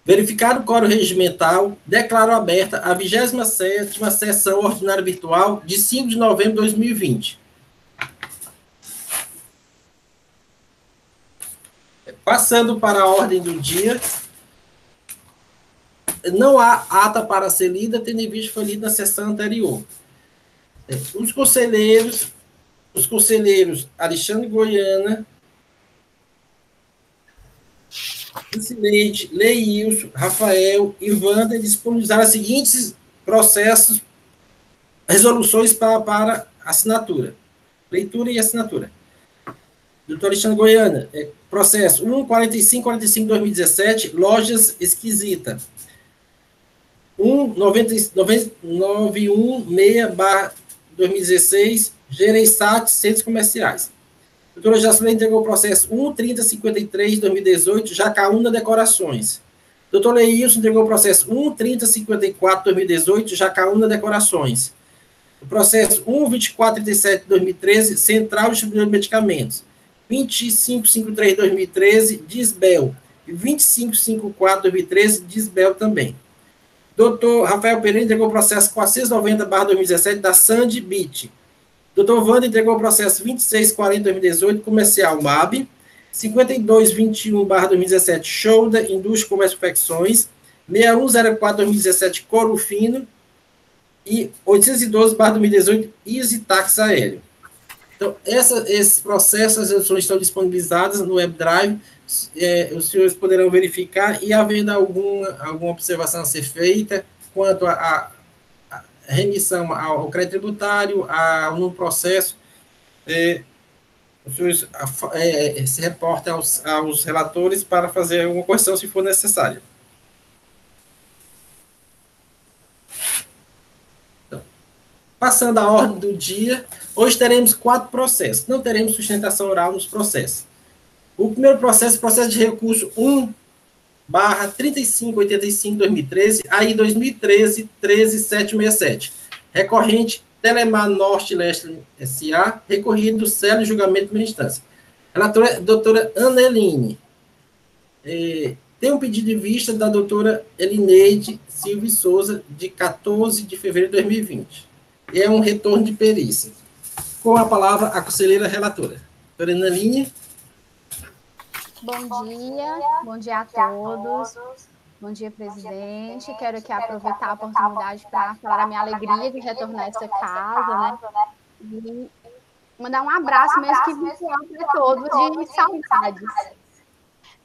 Verificado o quórum regimental, declaro aberta a 27ª sessão ordinária virtual de 5 de novembro de 2020. Passando para a ordem do dia, não há ata para ser lida, tendo em vista que foi lida na sessão anterior. Os conselheiros Alexandre Goiana, Lucileide, Leilson, Rafael e Wander disponibilizaram os seguintes processos, resoluções para assinatura, leitura e assinatura. Doutor Alexandre Goiana, processo 1.45.45/2017, Lojas Esquisita. 1.916/2016, Gereissat, Centros Comerciais. Doutora Jacilene entregou o processo 1.3053/2018, Jacaúna Decorações. Doutor Leilson entregou o processo 1.3054/2018, Jacaúna Decorações. O processo 1.2437/2013, Central Distribuidor de Medicamentos. 2553/2013, Disbel. E 2554/2013, Disbel também. Doutor Rafael Pereira entregou o processo 490/2017, da Sandy Beach. Doutor Wander entregou o processo 2640/2018, Comercial MAB, 5221/2017, Shoulder, Indústria, Comércio e Confecções, 6104/2017, Corufino, e 812/2018, Easy Tax Aéreo. Então, esses processos, as resoluções estão disponibilizadas no WebDrive, os senhores poderão verificar, e havendo alguma observação a ser feita quanto à remissão ao crédito tributário, no processo, os senhores se reportem aos relatores para fazer uma correção se for necessário. Então, passando à ordem do dia, hoje teremos 4 processos. Não teremos sustentação oral nos processos. O primeiro processo, processo de recurso 1/3585/2013, aí 2013, 13767. Recorrente Telemar Norte Leste S.A., recorrido do Célio Julgamento de Primeira Instância. Relatora, doutora Aneline. Tem um pedido de vista da doutora Elineide Silva Souza, de 14 de fevereiro de 2020. É um retorno de perícia. Com a palavra, a conselheira relatora. Doutora Aneline. Bom dia a todos. Bom dia, presidente. Quero aqui aproveitar a oportunidade para falar a minha alegria de retornar a essa casa, né? E mandar um abraço mesmo que virtual para todos, de saudades.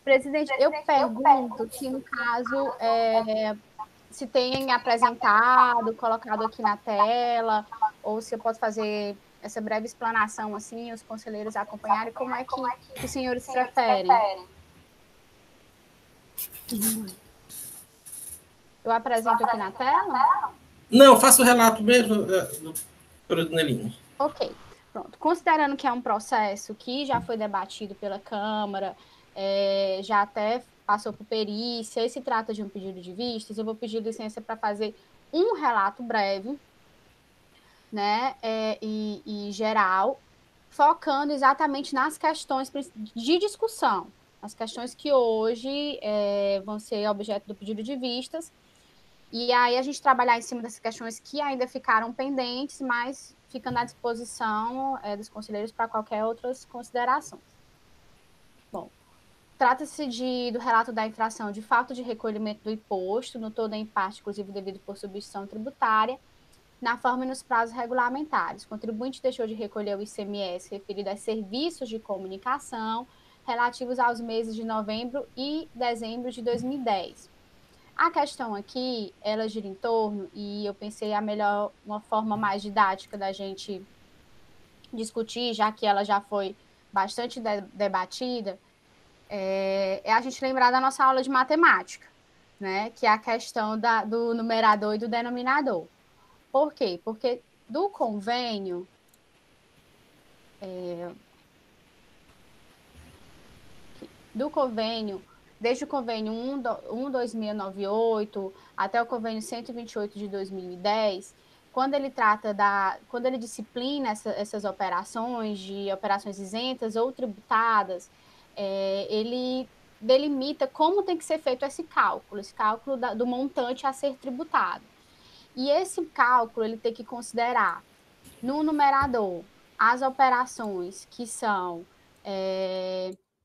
Presidente, eu pergunto se, no caso, se tem apresentado, colocado aqui na tela, ou se eu posso fazer essa breve explanação, assim, os conselheiros acompanharem, como é que os senhores preferem? Eu apresento aqui na tela? Não, faça o relato mesmo, doutora Aneline. Ok, pronto. Considerando que é um processo que já foi debatido pela Câmara, já até passou por perícia, e se trata de um pedido de vistas, eu vou pedir licença para fazer um relato breve, né, e geral, focando exatamente nas questões de discussão, as questões que hoje vão ser objeto do pedido de vistas, e aí a gente trabalhar em cima dessas questões que ainda ficaram pendentes, mas ficando à disposição dos conselheiros para qualquer outras considerações. Bom, trata-se do relato da infração de falta de recolhimento do imposto, no todo ou em parte, inclusive devido por substituição tributária, na forma e nos prazos regulamentares. O contribuinte deixou de recolher o ICMS referido a serviços de comunicação relativos aos meses de novembro e dezembro de 2010. A questão aqui, ela gira em torno, e eu pensei uma forma mais didática da gente discutir, já que ela já foi bastante debatida, é a gente lembrar da nossa aula de matemática, né? Que é a questão do numerador e do denominador. Por quê? Porque do convênio, desde o convênio 12698 até o convênio 128 de 2010, quando ele disciplina essas operações, de operações isentas ou tributadas, ele delimita como tem que ser feito esse cálculo do montante a ser tributado. E esse cálculo ele tem que considerar no numerador as operações que são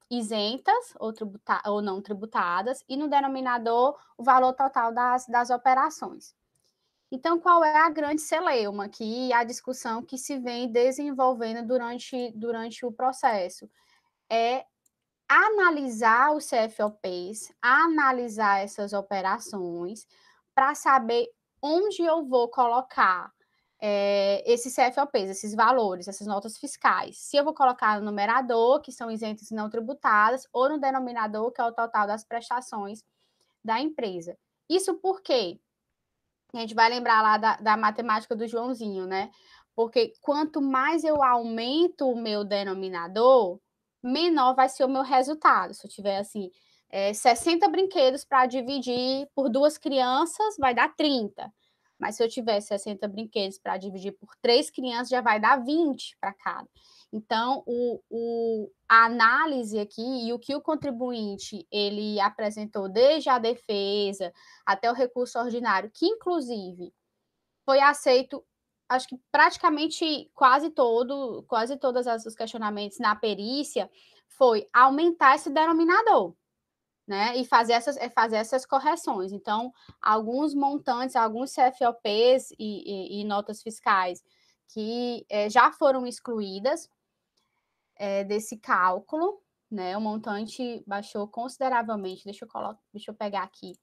isentas ou não tributadas, e no denominador o valor total das operações. Então, qual é a grande celeuma aqui, a discussão que se vem desenvolvendo durante o processo? É analisar os CFOPs, analisar essas operações, para saber onde eu vou colocar esses CFOPs, esses valores, essas notas fiscais. Se eu vou colocar no numerador, que são isentas e não tributadas, ou no denominador, que é o total das prestações da empresa. Isso por quê? A gente vai lembrar lá da matemática do Joãozinho, né? Porque quanto mais eu aumento o meu denominador, menor vai ser o meu resultado. Se eu tiver, assim, 60 brinquedos para dividir por 2 crianças, vai dar 30. Mas se eu tiver 60 brinquedos para dividir por 3 crianças, já vai dar 20 para cada. Então, a análise aqui e o que o contribuinte ele apresentou desde a defesa até o recurso ordinário, que inclusive foi aceito, acho que praticamente quase todos os questionamentos na perícia, foi aumentar esse denominador, né? E fazer essas correções. Então, alguns montantes, alguns CFOPs e notas fiscais que já foram excluídas desse cálculo, né? O montante baixou consideravelmente. Deixa eu pegar aqui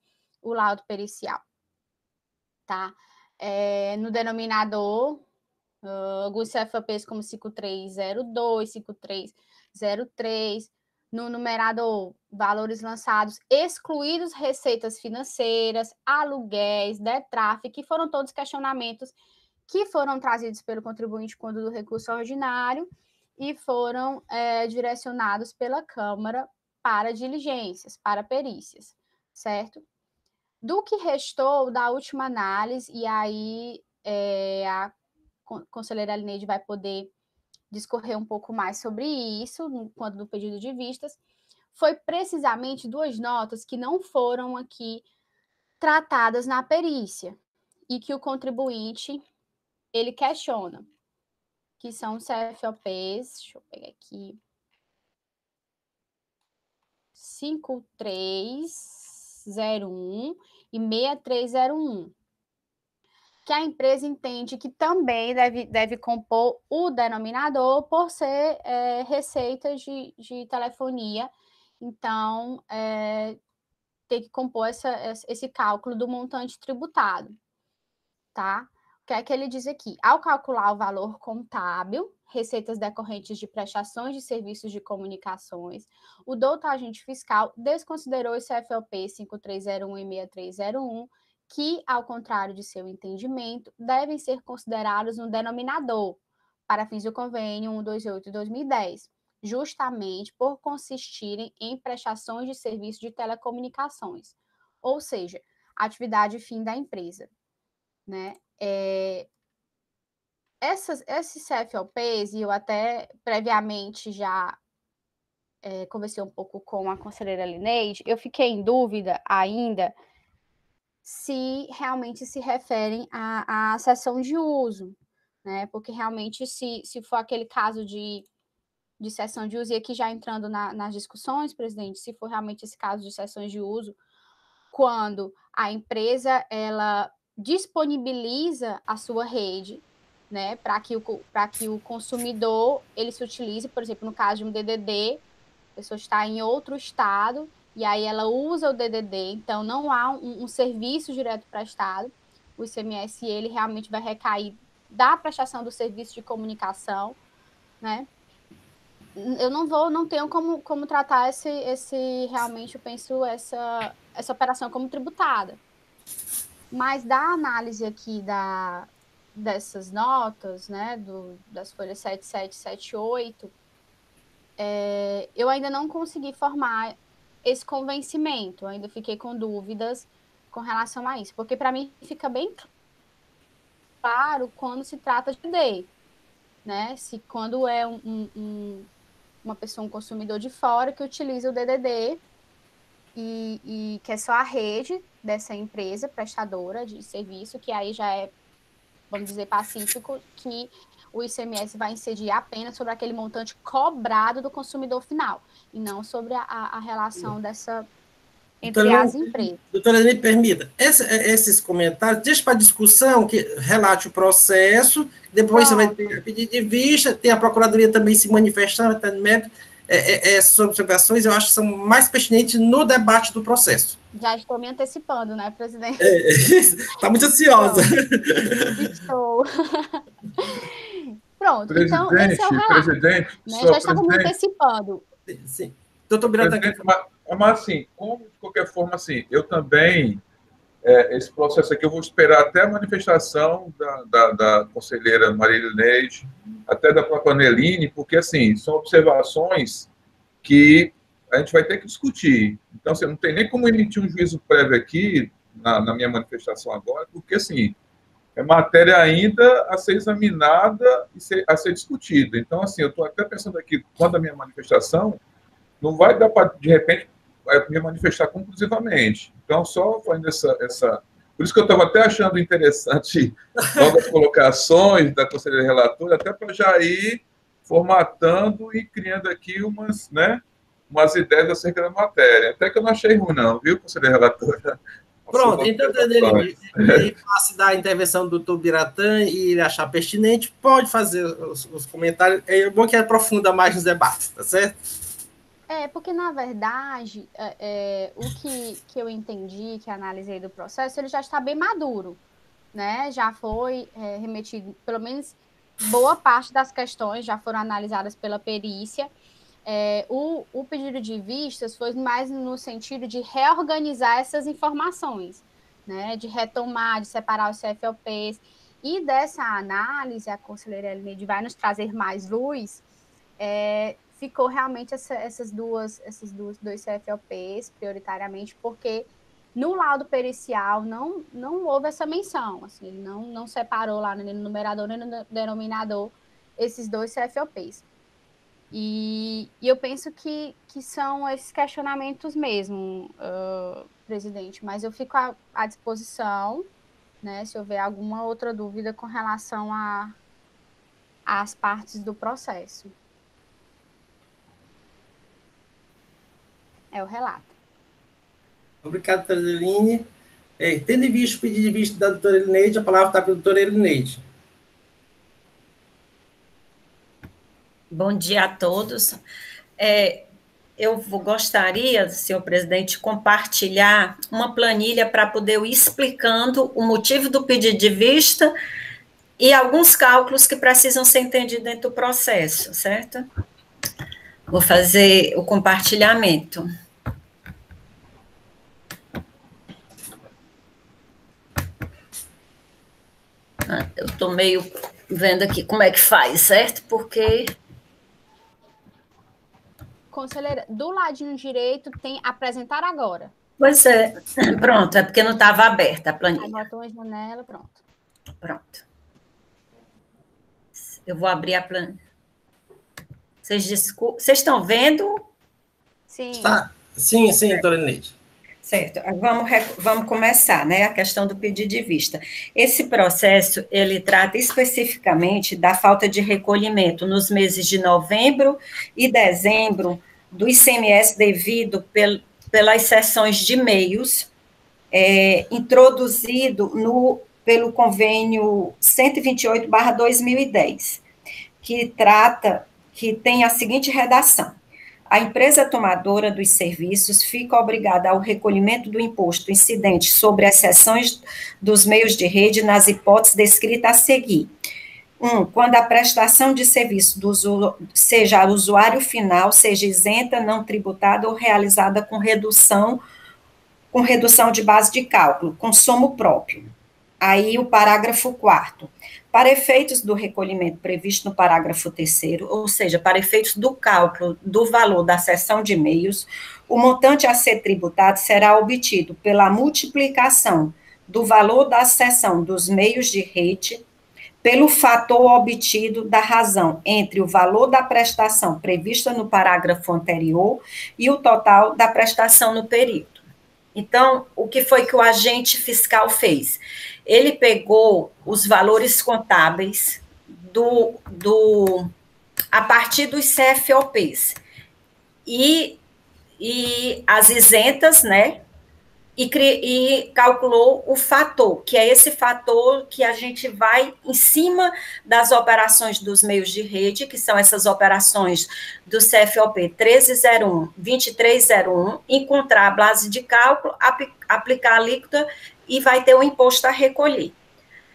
o laudo pericial, tá? No denominador, alguns CFPs como 5302, 5303, no numerador, valores lançados, excluídos receitas financeiras, aluguéis, DETRAF, que foram todos questionamentos que foram trazidos pelo contribuinte quando do recurso ordinário e foram direcionados pela Câmara para diligências, para perícias, certo? Do que restou da última análise, e aí a conselheira Alineide vai poder discorrer um pouco mais sobre isso, quando do pedido de vistas, foi precisamente 2 notas que não foram aqui tratadas na perícia, e que o contribuinte ele questiona, que são CFOPs, deixa eu pegar aqui, 5301 e 6301, que a empresa entende que também deve compor o denominador por ser receitas de telefonia. Então, tem que compor esse cálculo do montante tributado, tá? O que é que ele diz aqui? Ao calcular o valor contábil, receitas decorrentes de prestações de serviços de comunicações, o doutor agente fiscal desconsiderou os CFLP 5301 e 6301, que, ao contrário de seu entendimento, devem ser considerados no denominador, para fins do convênio 128 de 2010, justamente por consistirem em prestações de serviço de telecomunicações, ou seja, atividade fim da empresa, né? Esses CFLPs, e eu até previamente já conversei um pouco com a conselheira Lineide, eu fiquei em dúvida ainda se realmente se referem à cessão de uso, né? Porque realmente, se for aquele caso de cessão de uso, e aqui já entrando nas discussões, presidente, se for realmente esse caso de cessões de uso, quando a empresa ela disponibiliza a sua rede, né, para que o consumidor ele se utilize, por exemplo, no caso de um DDD, a pessoa está em outro estado e aí ela usa o DDD, então não há um serviço direto prestado, o ICMS ele realmente vai recair da prestação do serviço de comunicação, né? Eu não tenho como tratar realmente, eu penso essa operação como tributada. Mas da análise aqui dessas notas, né, das folhas 77 e 78, eu ainda não consegui formar esse convencimento, eu ainda fiquei com dúvidas com relação a isso, porque para mim fica bem claro quando se trata de DD, né, quando é uma pessoa, um consumidor de fora que utiliza o DDD, e que é só a rede dessa empresa prestadora de serviço, que aí já é, vamos dizer, pacífico, que o ICMS vai incidir apenas sobre aquele montante cobrado do consumidor final, e não sobre a relação dessa entre as empresas. Doutora, me permita, esses comentários, deixa para discussão, que relate o processo, depois você vai ter pedido de vista, tem a Procuradoria também se manifestando, até no mérito, essas observações eu acho que são mais pertinentes no debate do processo. Já estou me antecipando, né, presidente? Está muito ansiosa. Estou. Pronto, presidente, então esse é o relato. Presidente, né? Já estava me antecipando. Sim. Doutor Biratã. Mas, assim, como, de qualquer forma, assim, eu também, esse processo aqui, eu vou esperar até a manifestação da conselheira Marília Neide, até da própria Aneline, porque, assim, são observações que a gente vai ter que discutir. Então, assim, não tem nem como emitir um juízo prévio aqui, na minha manifestação agora, porque, assim, é matéria ainda a ser examinada e a ser discutida. Então, assim, eu estou até pensando aqui, quando a minha manifestação, não vai dar para, de repente, me manifestar conclusivamente. Então, só fazendo essa... Por isso que eu estava até achando interessante logo as colocações da conselheira relatora, até para já ir formatando e criando aqui umas umas ideias acerca da matéria. Até que eu não achei ruim, não, viu, conselheira relatora? Pronto, então, ele face da intervenção do doutor Biratã e ele achar pertinente, pode fazer os comentários. É bom que aprofunda mais nos debates, tá certo? Porque, na verdade, o que eu entendi, que analisei do processo, ele já está bem maduro, né? Já foi remetido, pelo menos boa parte das questões já foram analisadas pela perícia. O pedido de vistas foi mais no sentido de reorganizar essas informações, né? De retomar, de separar os CFOPs. E dessa análise, a conselheira Elineide vai nos trazer mais luz, ficou realmente esses dois CFOPs, prioritariamente, porque no laudo pericial não houve essa menção, assim, ele não separou lá nem no numerador nem no denominador esses dois CFOPs. E eu penso que são esses questionamentos mesmo, presidente, mas eu fico à disposição, né, se houver alguma outra dúvida com relação às partes do processo. É o relato. Obrigado, doutora Eline. Tendo em vista o pedido de vista da doutora Elineide, a palavra está para a doutora Elineide. Bom dia a todos. Eu gostaria, senhor presidente, de compartilhar uma planilha para poder ir explicando o motivo do pedido de vista e alguns cálculos que precisam ser entendidos dentro do processo, certo? Vou fazer o compartilhamento. Eu estou meio vendo aqui como é que faz, certo? Porque... Conselheira, do ladinho direito tem apresentar agora. Pois é, pronto, é porque não estava aberta a planilha. Botou uma janela, pronto. Pronto. Eu vou abrir a planilha. Vocês estão vendo? Sim. Sim, doutora Elineide. Certo, vamos começar, né, a questão do pedido de vista. Esse processo, ele trata especificamente da falta de recolhimento nos meses de novembro e dezembro do ICMS devido pelas seções de meios, introduzido pelo convênio 128/2010, que tem a seguinte redação: a empresa tomadora dos serviços fica obrigada ao recolhimento do imposto incidente sobre as seções dos meios de rede nas hipóteses descritas a seguir. 1. Quando a prestação de serviço seja usuário final, seja isenta, não tributada ou realizada com redução de base de cálculo, com somo próprio. Aí o parágrafo 4º. Para efeitos do recolhimento previsto no parágrafo 3º, ou seja, para efeitos do cálculo do valor da seção de meios, o montante a ser tributado será obtido pela multiplicação do valor da seção dos meios de rede pelo fator obtido da razão entre o valor da prestação prevista no parágrafo anterior e o total da prestação no período. Então, o que foi que o agente fiscal fez? Ele pegou os valores contábeis a partir dos CFOPs e as isentas, né? E calculou o fator, que é esse fator que a gente vai em cima das operações dos meios de rede, que são essas operações do CFOP 1301, 2301, encontrar a base de cálculo, aplicar a alíquota e vai ter o imposto a recolher.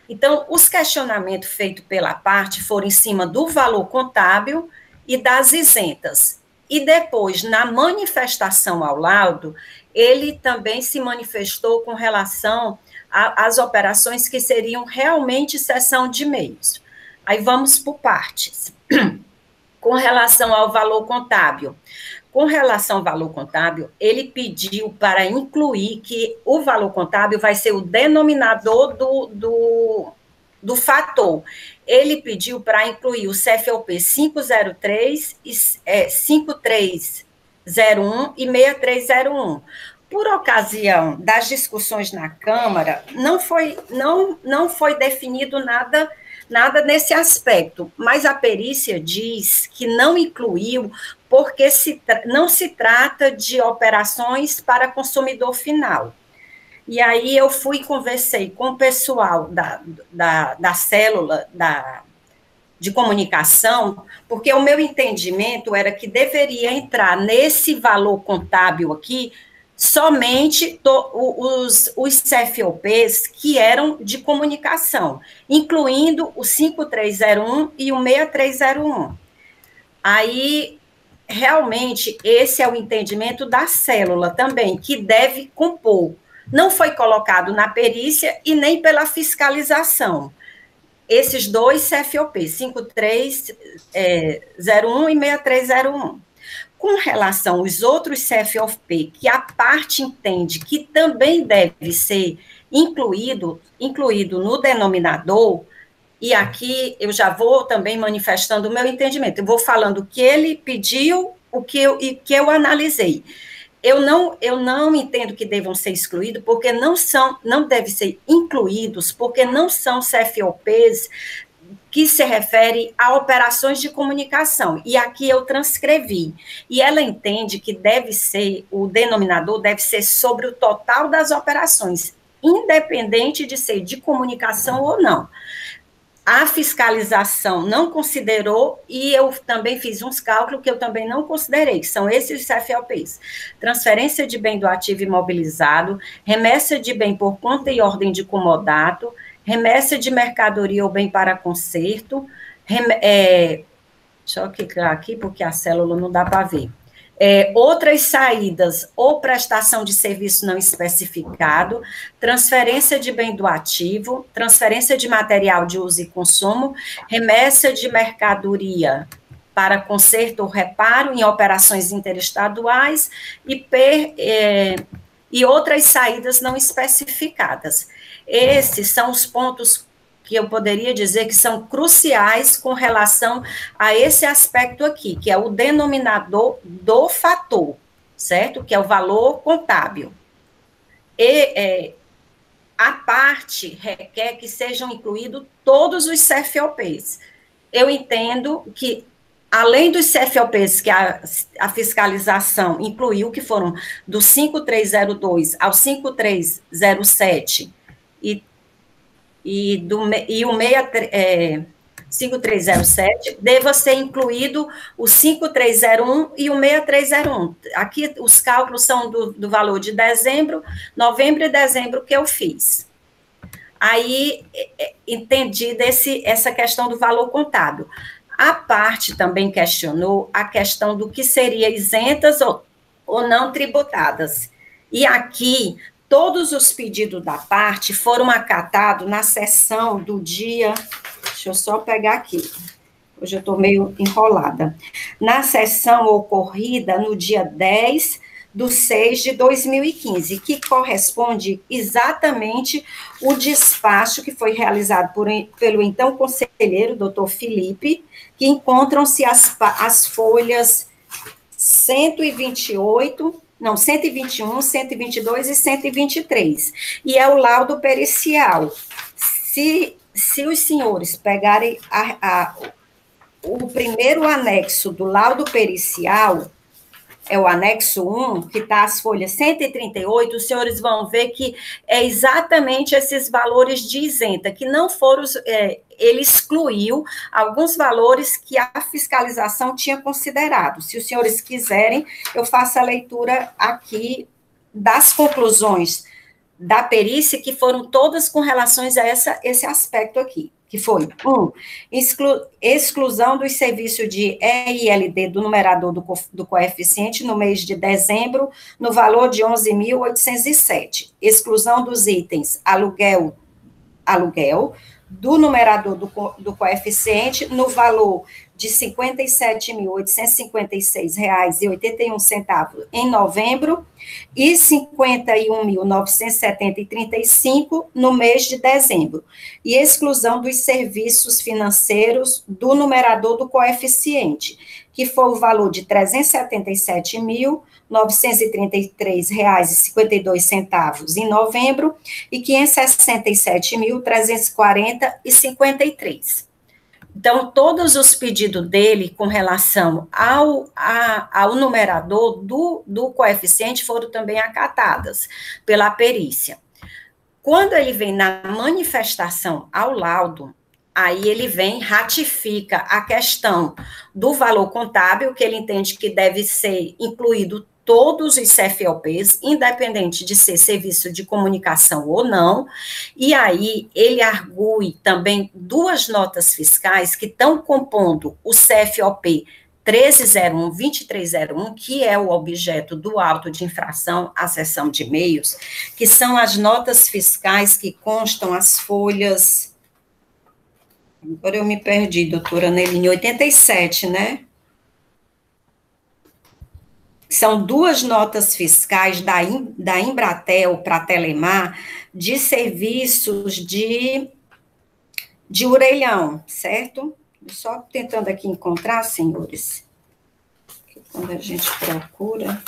Então, os questionamentos feitos pela parte foram em cima do valor contábil e das isentas. E depois, na manifestação ao laudo, ele também se manifestou com relação às operações que seriam realmente cessão de meios. Aí vamos por partes. Com relação ao valor contábil. Com relação ao valor contábil, ele pediu para incluir que o valor contábil vai ser o denominador do fator. Ele pediu para incluir o CFOP 503, 5301 e 6301. Por ocasião das discussões na Câmara, não foi definido nada nesse aspecto, mas a perícia diz que não incluiu porque não se trata de operações para consumidor final. E aí eu fui e conversei com o pessoal da célula de comunicação, porque o meu entendimento era que deveria entrar nesse valor contábil aqui somente os CFOPs que eram de comunicação, incluindo o 5301 e o 6301. Aí, realmente, esse é o entendimento da célula também, que deve compor. Não foi colocado na perícia e nem pela fiscalização. Esses dois CFOPs, 5301 e 6301. Com relação aos outros CFOP, que a parte entende que também deve ser incluído no denominador, e aqui eu já vou também manifestando o meu entendimento, eu vou falando o que ele pediu, o que eu analisei. Eu não entendo que devam ser excluídos, porque não devem ser incluídos, porque não são CFOPs que se refere a operações de comunicação, e aqui eu transcrevi, e ela entende que o denominador deve ser sobre o total das operações, independente de ser de comunicação ou não. A fiscalização não considerou, e eu também fiz uns cálculos que eu também não considerei, que são esses CFOPs. Transferência de bem do ativo imobilizado, remessa de bem por conta e ordem de comodato, remessa de mercadoria ou bem para conserto, deixa eu clicar aqui, porque a célula não dá para ver. Outras saídas ou prestação de serviço não especificado, transferência de bem do ativo, transferência de material de uso e consumo, remessa de mercadoria para conserto ou reparo em operações interestaduais e outras saídas não especificadas. Esses são os pontos que eu poderia dizer que são cruciais com relação a esse aspecto aqui, que é o denominador do fator, certo? Que é o valor contábil. E a parte requer que sejam incluídos todos os CFOPs. Eu entendo que, além dos CFOPs que a fiscalização incluiu, que foram do 5302 ao 5307, e o 5307, deva ser incluído o 5301 e o 6301. Aqui os cálculos são do valor de novembro e dezembro que eu fiz. Aí, entendi essa questão do valor contábil. A parte também questionou a questão do que seria isentas ou não tributadas. E aqui, todos os pedidos da parte foram acatados na sessão do dia... Deixa eu só pegar aqui. Hoje eu estou meio enrolada. Na sessão ocorrida no dia 10 do 6 de 2015, que corresponde exatamente o despacho que foi realizado pelo então conselheiro, doutor Felipe, que encontram-se as folhas 128, não, 121, 122 e 123, e é o laudo pericial. Se os senhores pegarem o primeiro anexo do laudo pericial, é o anexo 1, que está as folhas 138, os senhores vão ver que é exatamente esses valores de isenta, que não foram, ele excluiu alguns valores que a fiscalização tinha considerado. Se os senhores quiserem, eu faço a leitura aqui das conclusões da perícia, que foram todas com relações a esse aspecto aqui, que foi, 1, exclusão dos serviços de EILD do numerador do coeficiente no mês de dezembro, no valor de 11.807. Exclusão dos itens aluguel, do numerador do coeficiente no valor de R$ 57.856,81 em novembro e R$ 51.970,35 no mês de dezembro, e exclusão dos serviços financeiros do numerador do coeficiente, que foi o valor de R$ 377.933,52 em novembro e R$ 567.340,53. Então, todos os pedidos dele com relação ao numerador do coeficiente foram também acatadas pela perícia. Quando ele vem na manifestação ao laudo, aí ele vem, ratifica a questão do valor contábil, que ele entende que deve ser incluído todos os CFOPs, independente de ser serviço de comunicação ou não, e aí ele argue também duas notas fiscais que estão compondo o CFOP 1301, 2301, que é o objeto do auto de infração à seção de meios, que são as notas fiscais que constam as folhas... Agora eu me perdi, doutora Neline, 87, né? São duas notas fiscais da Embratel para a Telemar de serviços de orelhão, certo? Só tentando aqui encontrar, senhores, que quando a gente procura...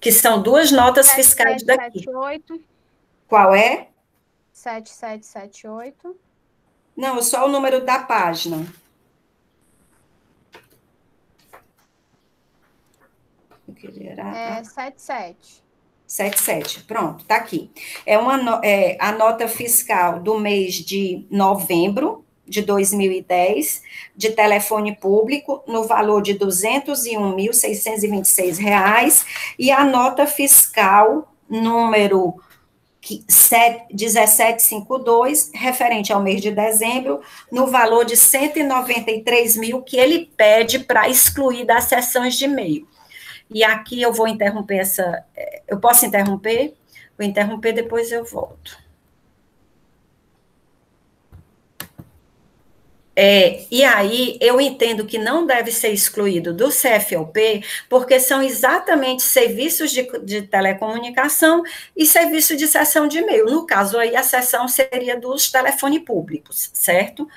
Que são duas notas fiscais daqui. 7778. Qual é? 7778. Não, é só o número da página. É 77. 77, pronto, tá aqui. É a nota fiscal do mês de novembro de 2010, de telefone público, no valor de R$ 201.626, e a nota fiscal número 1752, referente ao mês de dezembro, no valor de 193 mil, que ele pede para excluir das sessões de e-mail. E aqui eu vou interromper essa... Eu posso interromper? Vou interromper, depois eu volto. E aí, eu entendo que não deve ser excluído do CFOP, porque são exatamente serviços de telecomunicação e serviço de sessão de e-mail. No caso aí, a sessão seria dos telefones públicos, certo?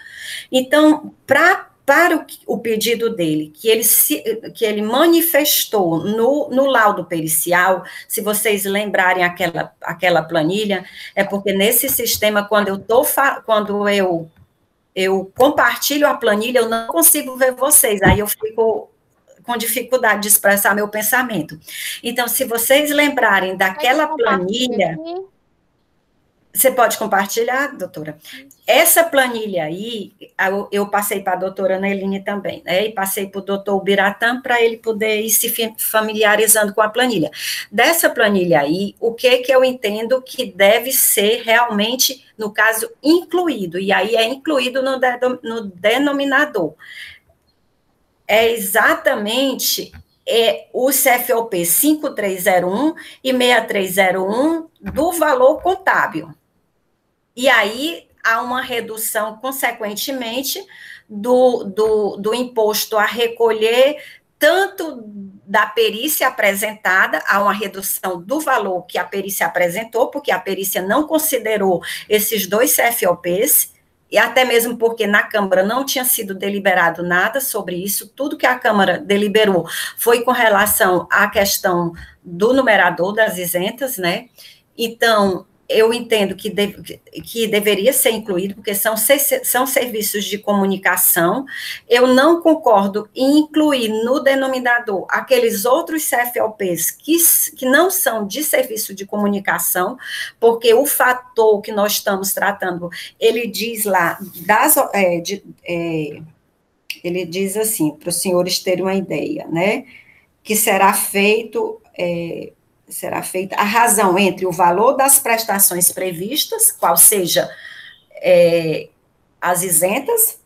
Então, para o pedido dele, que ele manifestou no laudo pericial, se vocês lembrarem aquela planilha, é porque nesse sistema, quando eu compartilho a planilha, eu não consigo ver vocês, aí eu fico com dificuldade de expressar meu pensamento. Então, se vocês lembrarem daquela planilha... Você pode compartilhar, doutora? Essa planilha aí, eu passei para a doutora Neline também, né? E passei para o doutor Biratã para ele poder ir se familiarizando com a planilha. Dessa planilha aí, o que eu entendo que deve ser realmente, no caso, incluído, e aí é incluído no denominador. É exatamente o CFOP 5301 e 6301 do valor contábil. E aí, há uma redução, consequentemente, do imposto a recolher, tanto da perícia apresentada, há uma redução do valor que a perícia apresentou, porque a perícia não considerou esses dois CFOPs, e até mesmo porque na Câmara não tinha sido deliberado nada sobre isso, tudo que a Câmara deliberou foi com relação à questão do numerador das isentas, né? Então, eu entendo que deveria ser incluído, porque são serviços de comunicação. Eu não concordo em incluir no denominador aqueles outros CFOPs que não são de serviço de comunicação, porque o fator que nós estamos tratando, ele diz lá, ele diz assim, para os senhores terem uma ideia, né, que será feita a razão entre o valor das prestações previstas, qual seja as isentas,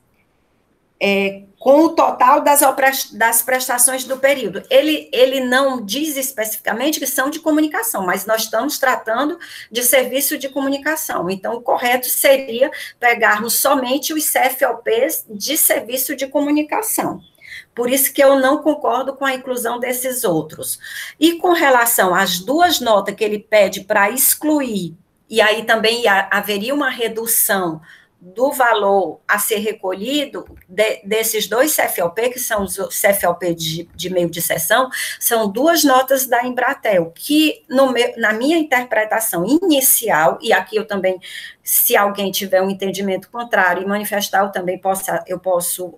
com o total das prestações do período. Ele não diz especificamente que são de comunicação, mas nós estamos tratando de serviço de comunicação. Então, o correto seria pegarmos somente os CFOPs de serviço de comunicação. Por isso que eu não concordo com a inclusão desses outros. E com relação às duas notas que ele pede para excluir, e aí também haveria uma redução do valor a ser recolhido desses dois CFOP, que são os CFOP de meio de sessão, são duas notas da Embratel, que na minha interpretação inicial, e aqui eu também, se alguém tiver um entendimento contrário e manifestar, eu posso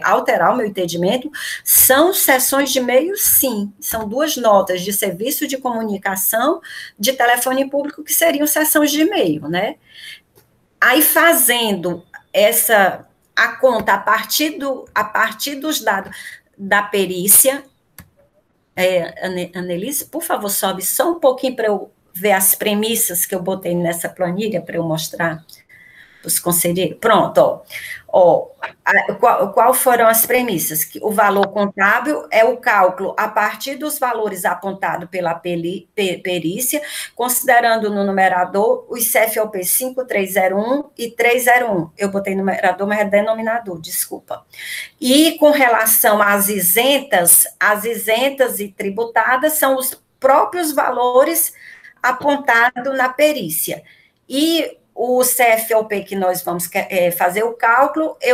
alterar o meu entendimento, são sessões de meio, sim, são duas notas de serviço de comunicação de telefone público que seriam sessões de meio, né? Aí, fazendo a conta a partir dos dados da perícia, Annelise, por favor, sobe só um pouquinho para eu ver as premissas que eu botei nessa planilha para eu mostrar para os conselheiros. Pronto, qual foram as premissas? Que o valor contábil é o cálculo a partir dos valores apontados pela perícia, considerando no numerador os CFOP 5301 e 301. Eu botei numerador, mas é denominador, desculpa. E com relação às isentas e tributadas são os próprios valores apontados na perícia. E o CFOP que nós vamos fazer o cálculo, é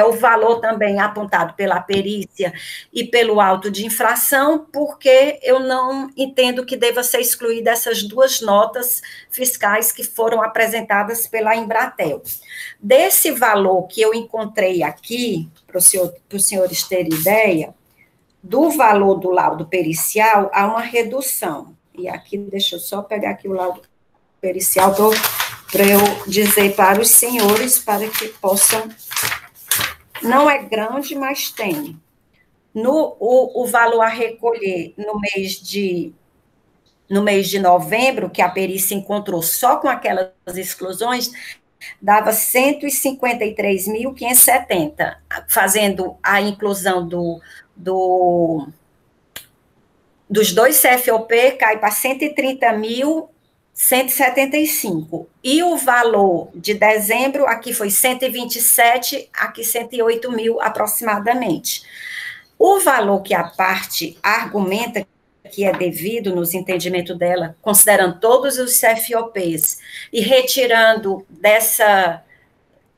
o valor também apontado pela perícia e pelo auto de infração, porque eu não entendo que deva ser excluída essas duas notas fiscais que foram apresentadas pela Embratel. Desse valor que eu encontrei aqui, para os senhores terem ideia, do valor do laudo pericial, há uma redução. E aqui, deixa eu só pegar aqui o laudo pericial para eu dizer para os senhores, para que possam... Não é grande, mas tem. O valor a recolher no mês de novembro, que a perícia encontrou só com aquelas exclusões, dava 153.570, fazendo a inclusão dos dois CFOP, cai para 130.175. E o valor de dezembro, aqui foi 127, aqui 108 mil aproximadamente. O valor que a parte argumenta que é devido nos entendimentos dela, considerando todos os CFOPs e retirando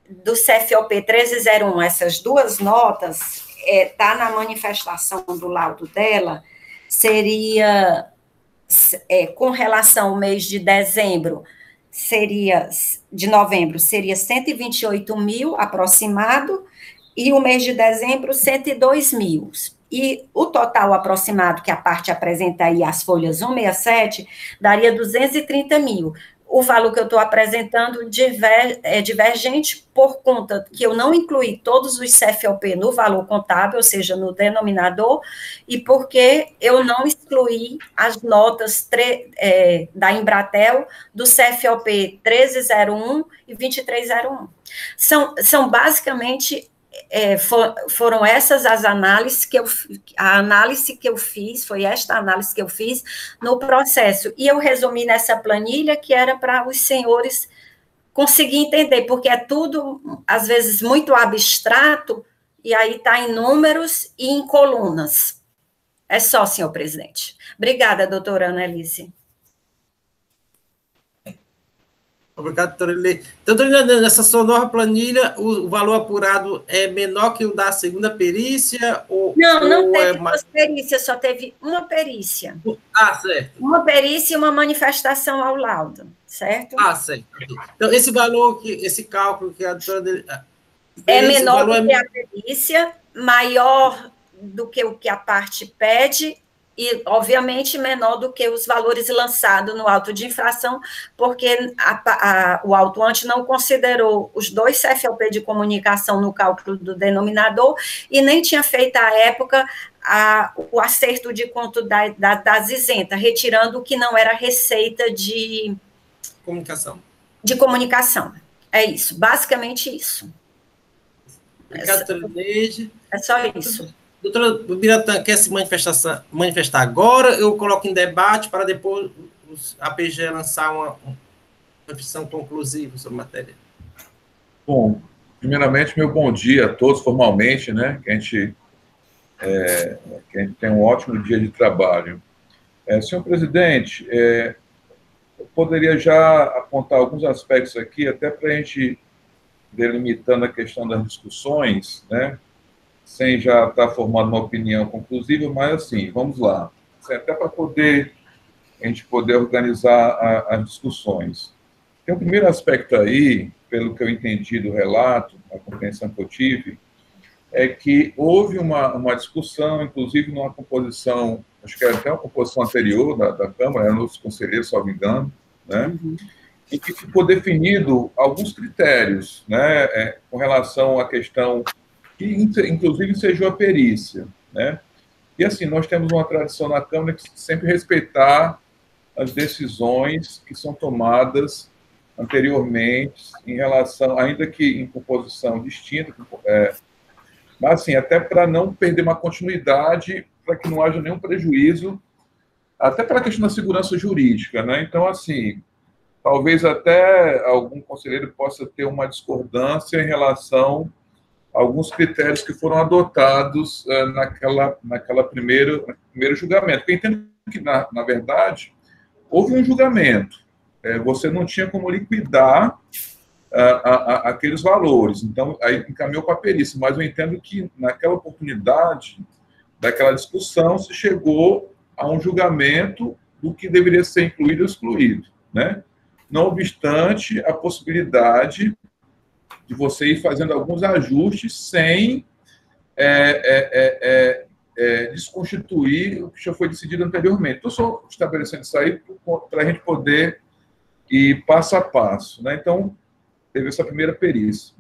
do CFOP 1301 essas duas notas, está na manifestação do laudo dela, seria... com relação ao mês de novembro, seria 128 mil aproximado, e o mês de dezembro, 102 mil. E o total aproximado que a parte apresenta aí, as folhas 167, daria 230 mil. O valor que eu estou apresentando é divergente por conta que eu não incluí todos os CFOP no valor contábil, ou seja, no denominador, e porque eu não excluí as notas da Embratel do CFOP 1301 e 2301. São basicamente... foram essas as análises a análise que eu fiz, foi esta análise que eu fiz no processo, e eu resumi nessa planilha que era para os senhores conseguir entender, porque é tudo, às vezes, muito abstrato, e aí está em números e em colunas. É só, senhor presidente. Obrigada, doutora Annelise. Obrigado, doutora Lei. Então, nessa sua nova planilha, o valor apurado é menor que o da segunda perícia? Não teve é duas perícias, só teve uma perícia. Certo. Uma perícia e uma manifestação ao laudo, certo? Certo. Então, esse cálculo que a doutora... É menor do que a perícia, maior do que o que a parte pede, e, obviamente, menor do que os valores lançados no auto de infração, porque o autuante não considerou os 2 CFLP de comunicação no cálculo do denominador e nem tinha feito, à época, o acerto de conto das isentas, retirando o que não era receita de comunicação. De comunicação. É isso, basicamente isso. Obrigado, doutora Neide. É só isso. Doutora Biratã, quer se manifestar agora? Eu coloco em debate para depois a PGE lançar uma profissão conclusiva sobre a matéria. Bom, primeiramente, meu bom dia a todos formalmente, né? Que a gente tenha um ótimo dia de trabalho. Senhor presidente, eu poderia já apontar alguns aspectos aqui, até para a gente delimitando a questão das discussões, né? Sem já estar formando uma opinião conclusiva, mas assim, vamos lá. Até para a gente poder organizar as discussões. Tem um primeiro aspecto aí, pelo que eu entendi do relato, a compreensão que eu tive, é que houve uma discussão, inclusive numa composição, acho que era até uma composição anterior da Câmara, eram os conselheiros, salvo engano, né? Em que ficou definido alguns critérios, né, com relação à questão que, inclusive, ensejou a perícia, né? E, assim, nós temos uma tradição na Câmara que sempre respeitar as decisões que são tomadas anteriormente em relação, ainda que em composição distinta, mas, assim, até para não perder uma continuidade, para que não haja nenhum prejuízo, até pela questão da segurança jurídica, né? Então, assim, talvez até algum conselheiro possa ter uma discordância em relação alguns critérios que foram adotados naquela primeiro julgamento. Porque eu entendo que, na verdade, houve um julgamento. Você não tinha como liquidar aqueles valores. Então, aí encaminhou para a perícia. Mas eu entendo que, naquela oportunidade, daquela discussão, se chegou a um julgamento do que deveria ser incluído ou excluído, né? Não obstante a possibilidade de você ir fazendo alguns ajustes sem desconstituir o que já foi decidido anteriormente. Estou só estabelecendo isso aí para a gente poder ir passo a passo, né? Então, teve essa primeira perícia.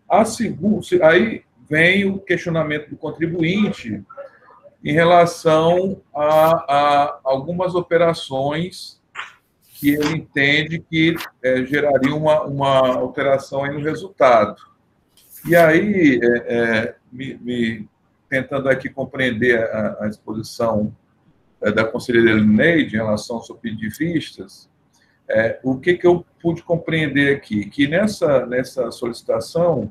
A segunda, aí vem o questionamento do contribuinte em relação a algumas operações que ele entende que geraria uma alteração aí no resultado. E aí, tentando aqui compreender a exposição da conselheira Neide em relação ao seu pedido de vistas, o que eu pude compreender aqui? Que nessa solicitação,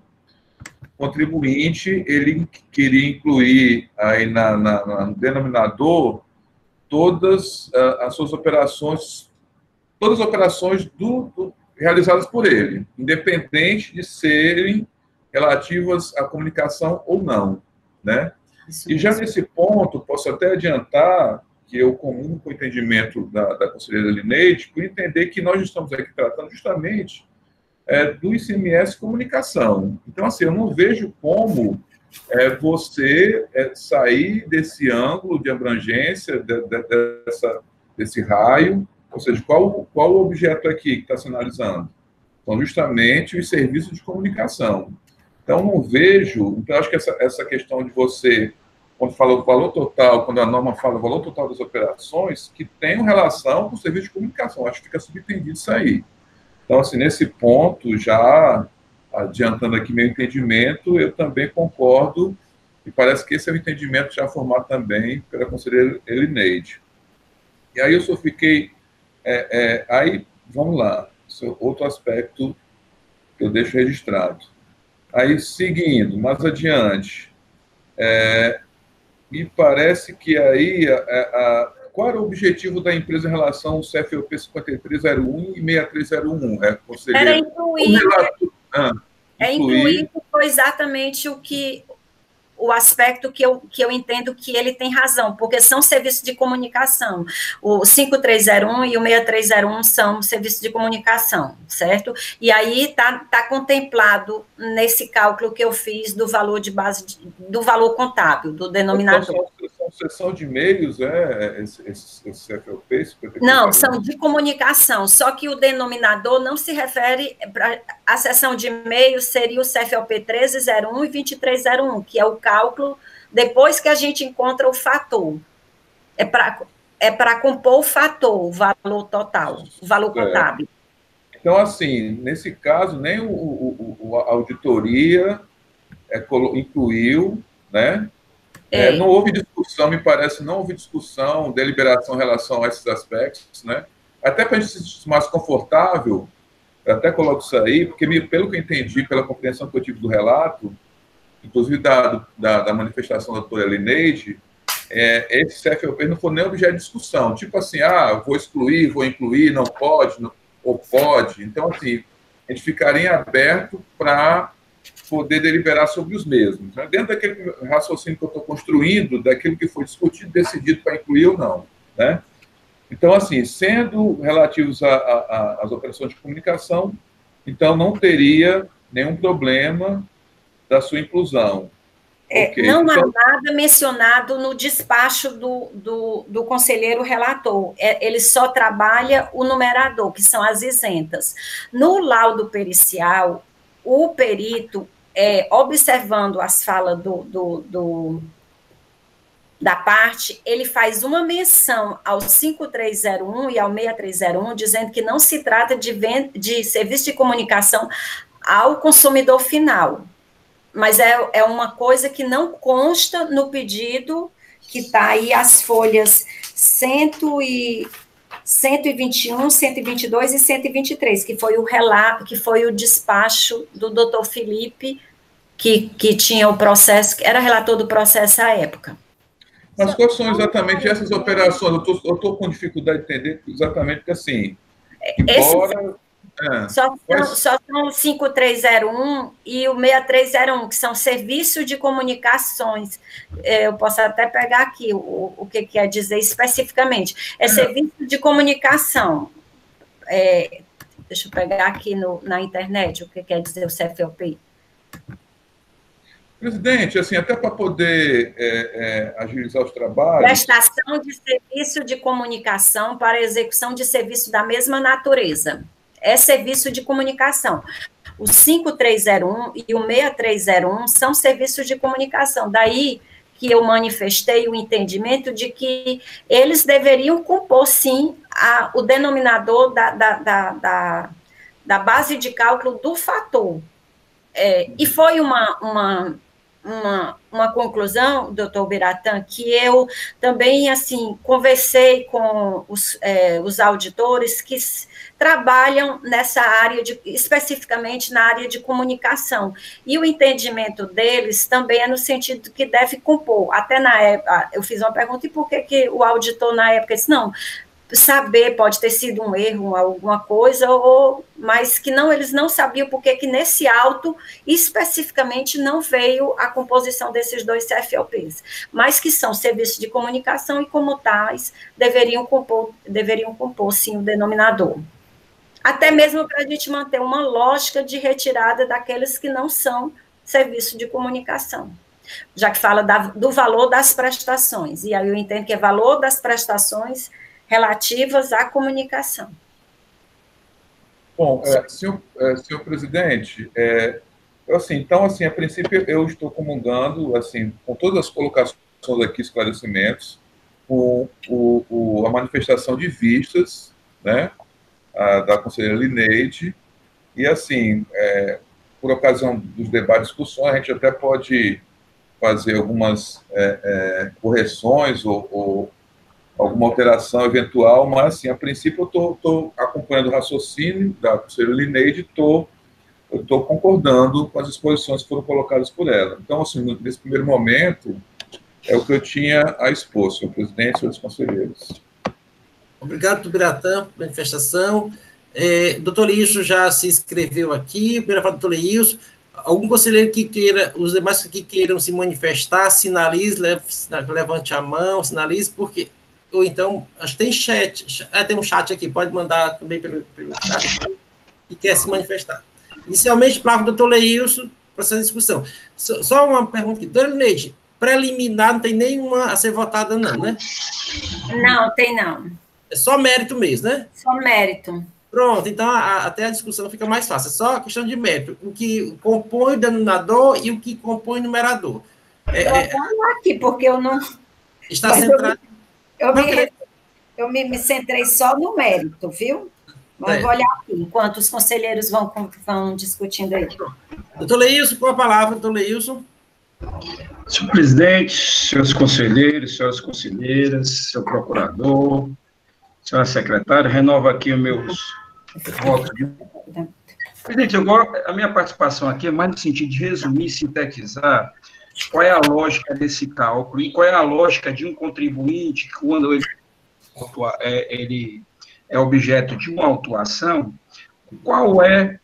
o contribuinte ele queria incluir aí no denominador todas as suas operações, todas as operações realizadas por ele, independente de serem relativas à comunicação ou não, né? E já nesse ponto, posso até adiantar que eu comungo com o entendimento da conselheira Lineide, por entender que nós estamos aqui tratando justamente do ICMS Comunicação. Então, assim, eu não vejo como você sair desse ângulo de abrangência, desse raio. Ou seja, qual o objeto aqui que está se analisando? São justamente os serviços de comunicação. Então, não vejo... Então, acho que essa questão de você, quando fala o valor total, quando a norma fala o valor total das operações, que tem relação com o serviço de comunicação. Acho que fica subentendido isso aí. Então, assim, nesse ponto, já adiantando aqui meu entendimento, eu também concordo, e parece que esse é o entendimento já formado também pela conselheira Elineide. E aí eu só fiquei... aí, vamos lá, esse é outro aspecto eu deixo registrado. Aí, seguindo, mais adiante, me parece que aí, qual era o objetivo da empresa em relação ao CFOP 5301 e 6301? Era incluir, incluir foi exatamente o aspecto que eu entendo que ele tem razão, porque são serviços de comunicação. O 5301 e o 6301 são serviços de comunicação, certo? E aí está contemplado nesse cálculo que eu fiz do valor de base, do valor contábil, do denominador. São seção de e-mails, esse CFOP? Não, são de comunicação, só que o denominador não se refere à seção de e-mails, seria o CFOP 1301 e 2301, que é o cálculo depois que a gente encontra o fator. É para compor o fator, o valor total, o valor contábil. Então, assim, nesse caso, nem a auditoria incluiu, né? Não houve discussão, me parece, não houve discussão, deliberação em relação a esses aspectos, né? Até para a gente se sentir mais confortável, eu até coloco isso aí, porque pelo que eu entendi, pela compreensão que eu tive do relato, inclusive da manifestação da doutora Elineide, esse CFOP não foi nem objeto de discussão, tipo assim, vou excluir, vou incluir, não pode, ou pode. Então, assim, a gente ficaria aberto para poder deliberar sobre os mesmos, né? Dentro daquele raciocínio que eu estou construindo, daquilo que foi discutido, decidido para incluir ou não, né? Então, assim, sendo relativos às operações de comunicação, então não teria nenhum problema da sua inclusão. Okay. Não há nada mencionado no despacho do conselheiro relator. Ele só trabalha o numerador, que são as isentas. No laudo pericial, o perito, observando as falas da parte, ele faz uma menção ao 5301 e ao 6301, dizendo que não se trata de serviço de comunicação ao consumidor final. Mas é uma coisa que não consta no pedido, que está aí as folhas 121, 122 e 123, que foi o relato, que foi o despacho do doutor Felipe, que tinha o processo, que era relator do processo à época. Mas quais são exatamente essas operações? Eu estou com dificuldade de entender exatamente, porque assim, embora... Só são o 5301 e o 6301, que são serviços de comunicações. Eu posso até pegar aqui o que quer dizer especificamente. Serviço de comunicação. Deixa eu pegar aqui na internet o que quer dizer o CFOP. Presidente, assim, até para poder agilizar os trabalhos... Prestação de serviço de comunicação para execução de serviço da mesma natureza. É serviço de comunicação. O 5301 e o 6301 são serviços de comunicação. Daí que eu manifestei o entendimento de que eles deveriam compor, sim, o denominador da base de cálculo do fator. E foi uma conclusão, doutor Biratã, que eu também, assim, conversei com os auditores que trabalham nessa área, especificamente na área de comunicação, e o entendimento deles também é no sentido que deve compor. Até na época, eu fiz uma pergunta, e por que o auditor na época disse, não, saber, pode ter sido um erro, alguma coisa, mas que eles não sabiam porque que nesse auto, especificamente, não veio a composição desses dois CFOPs, mas que são serviços de comunicação e, como tais, deveriam compor sim, o denominador. Até mesmo para a gente manter uma lógica de retirada daqueles que não são serviço de comunicação, já que fala do valor das prestações, e aí eu entendo que é valor das prestações relativas à comunicação. Bom, senhor presidente, então, a princípio, eu estou comungando, assim, com todas as colocações aqui, esclarecimentos, com a manifestação de vistas, né, da conselheira Elineide, e, assim, por ocasião dos debates e discussões, a gente até pode fazer algumas correções ou alguma alteração eventual, mas, assim, a princípio, eu estou acompanhando o raciocínio da conselheira Elineide, estou eu estou concordando com as exposições que foram colocadas por ela. Então, assim, nesse primeiro momento, é o que eu tinha a expor, senhor presidente, senhores conselheiros. Obrigado, Tubiratã, por manifestação. Doutor Ilson já se inscreveu aqui. Primeira fala do doutor Ilson. Algum conselheiro que queira, os demais que queiram se manifestar, sinalize, levante a mão, sinalize, porque... Ou então, acho que tem chat. Tem um chat aqui, pode mandar também pelo chat, e quer se manifestar. Inicialmente, palavra do doutor Leilson, para essa discussão. Só uma pergunta aqui. Doutora Neide, preliminar não tem nenhuma a ser votada, não, né? Não, tem não. É só mérito mesmo, né? Só mérito. Pronto, então até a discussão fica mais fácil. É só questão de mérito. O que compõe o denominador e o que compõe o numerador. Vou aqui, porque eu não... Está centrado... Eu me centrei só no mérito, viu? Mas vou olhar aqui, enquanto os conselheiros vão discutindo aí. Doutor Leilson, com a palavra, doutor Leilson. Senhor presidente, senhores conselheiros, senhoras conselheiras, senhor procurador, senhora secretária, renovo aqui os meus votos. Presidente, a minha participação aqui é mais no sentido de resumir, sintetizar qual é a lógica desse cálculo e qual é a lógica de um contribuinte quando ele é objeto de uma autuação, qual é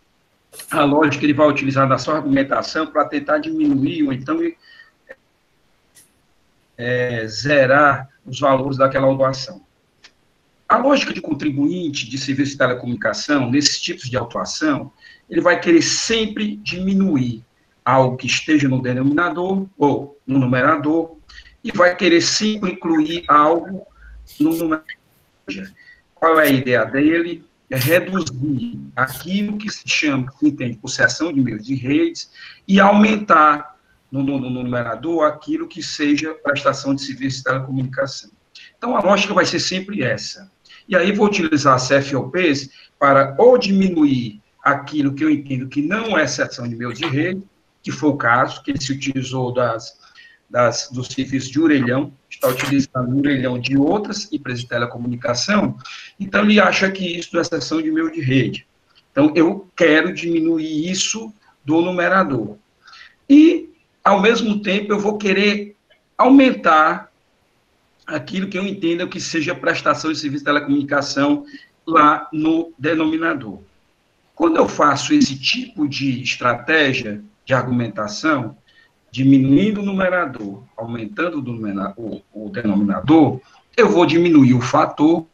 a lógica que ele vai utilizar na sua argumentação para tentar diminuir ou então zerar os valores daquela autuação. A lógica de contribuinte de serviço de telecomunicação, nesses tipos de autuação, ele vai querer sempre diminuir algo que esteja no denominador ou no numerador e vai querer sempre incluir algo no numerador. Qual é a ideia dele? É reduzir aquilo que se chama, que entende por seção de meios de redes e aumentar no numerador aquilo que seja prestação de serviço de telecomunicação. Então, a lógica vai ser sempre essa. E aí, vou utilizar as CFOPs para ou diminuir aquilo que eu entendo que não é seção de meios de rede, que foi o caso, que ele se utilizou dos serviços de orelhão, está utilizando o orelhão de outras empresas de telecomunicação, então ele acha que isso é seção de meio de rede. Então, eu quero diminuir isso do numerador. E, ao mesmo tempo, eu vou querer aumentar aquilo que eu entenda que seja prestação de serviço de telecomunicação lá no denominador. Quando eu faço esse tipo de estratégia de argumentação, diminuindo o numerador, aumentando o denominador, eu vou diminuir o fator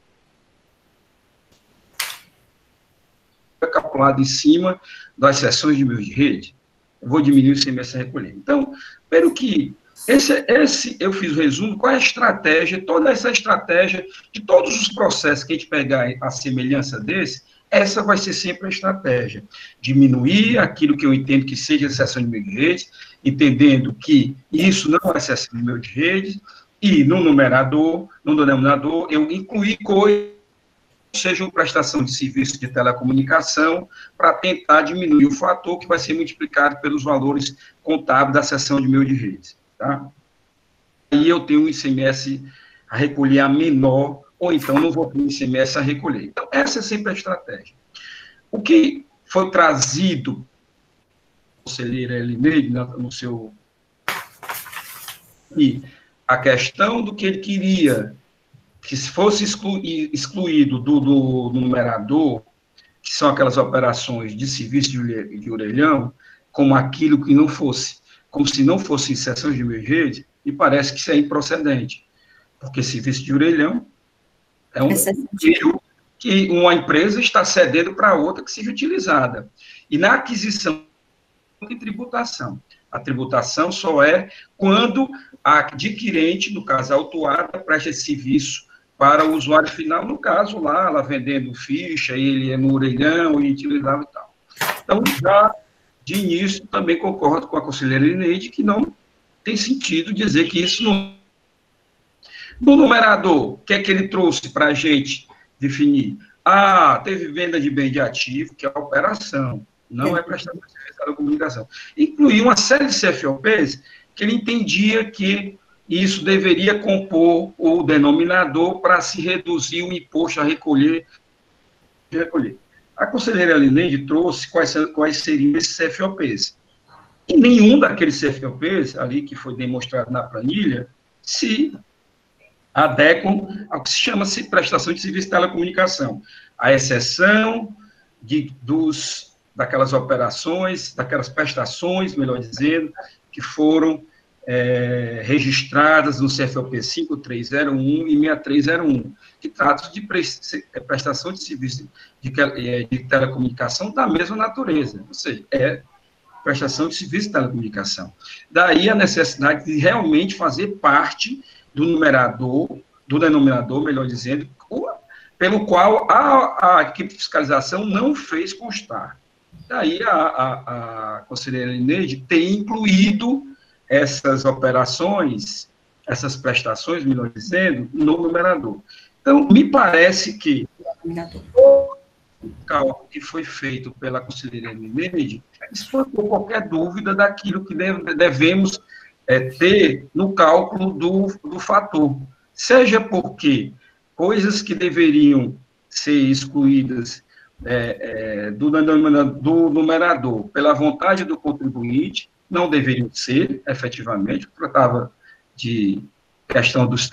calculado em cima das seções de meio de rede, eu vou diminuir o ICMS a recolher. Então, pelo que eu fiz o resumo, qual é a estratégia, toda essa estratégia de todos os processos que a gente pegar a semelhança desse, essa vai ser sempre a estratégia. Diminuir aquilo que eu entendo que seja seção de meio de rede, entendendo que isso não é seção de meio de rede, e no numerador, no denominador, eu incluir coisas que sejam prestação de serviço de telecomunicação para tentar diminuir o fator que vai ser multiplicado pelos valores contábeis da seção de meio de rede. Tá? Aí eu tenho um ICMS a recolher a menor, ou então não vou ter um ICMS a recolher. Então, essa é sempre a estratégia. O que foi trazido, conselheira Elineide, no seu... E a questão do que ele queria, que se fosse excluído do numerador, que são aquelas operações de serviço de orelhão, como aquilo que não fosse, como se não fosse seção de meio de rede, e parece que isso é improcedente, porque serviço de orelhão é um meio que uma empresa está cedendo para outra que seja utilizada. E na aquisição de tributação, a tributação só é quando a adquirente, no caso a autuada, presta esse serviço para o usuário final, no caso lá, ela vendendo ficha, ele é no orelhão e utilizava e tal. Então, já de início, também concordo com a conselheira Elineide que não tem sentido dizer que isso não... No numerador, o que é que ele trouxe para a gente definir? Teve venda de bem de ativo, que é a operação, não é prestação de serviço da comunicação. Incluiu uma série de CFOPs que ele entendia que isso deveria compor o denominador para se reduzir o imposto a recolher. A conselheira Lineide trouxe quais seriam esses CFOPs. E nenhum daqueles CFOPs, ali que foi demonstrado na planilha, se adequam ao que se chama-se prestação de serviço de telecomunicação, à exceção daquelas operações, daquelas prestações, melhor dizendo, que foram registradas no CFOP 5301 e 6301, que tratam de prestação de serviço de telecomunicação da mesma natureza, ou seja, prestação de serviço de telecomunicação. Daí a necessidade de realmente fazer parte do denominador, melhor dizendo, pelo qual a equipe de fiscalização não fez constar. Daí a conselheira Lineide tem incluído essas operações, essas prestações, melhor dizendo, no numerador. Então, me parece que o cálculo que foi feito pela conselheira Lineide explicou qualquer dúvida daquilo que devemos ter no cálculo do fator. Seja porque coisas que deveriam ser excluídas do numerador pela vontade do contribuinte, não deveriam ser, efetivamente, tratava de questão dos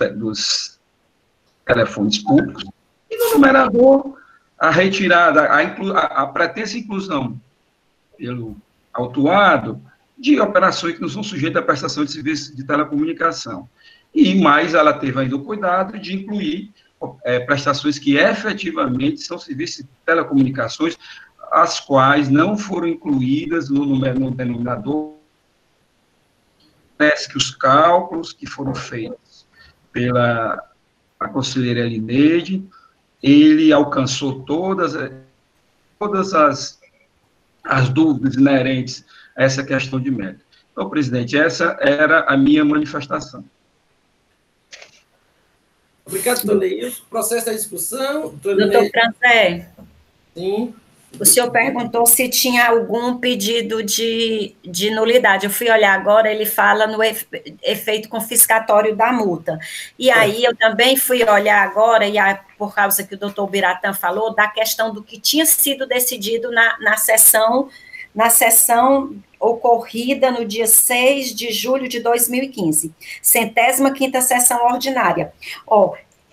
telefones públicos, e no numerador, a retirada, a pretensa inclusão pelo autuado de operações que não são sujeitas à prestação de serviço de telecomunicação. E mais, ela teve ainda o cuidado de incluir prestações que efetivamente são serviços de telecomunicações, as quais não foram incluídas no denominador, que os cálculos que foram feitos pela conselheira Lineide, ele alcançou todas as dúvidas inerentes a essa questão de mérito. Então, presidente, essa era a minha manifestação. Obrigado, doutor Leilson. Processo da discussão. Doutor Franzé. Sim. O senhor perguntou se tinha algum pedido de nulidade. Eu fui olhar agora, ele fala no efeito confiscatório da multa. E aí, eu também fui olhar agora, por causa que o doutor Biratã falou, da questão do que tinha sido decidido na sessão ocorrida no dia 6 de julho de 2015, 105ª sessão ordinária.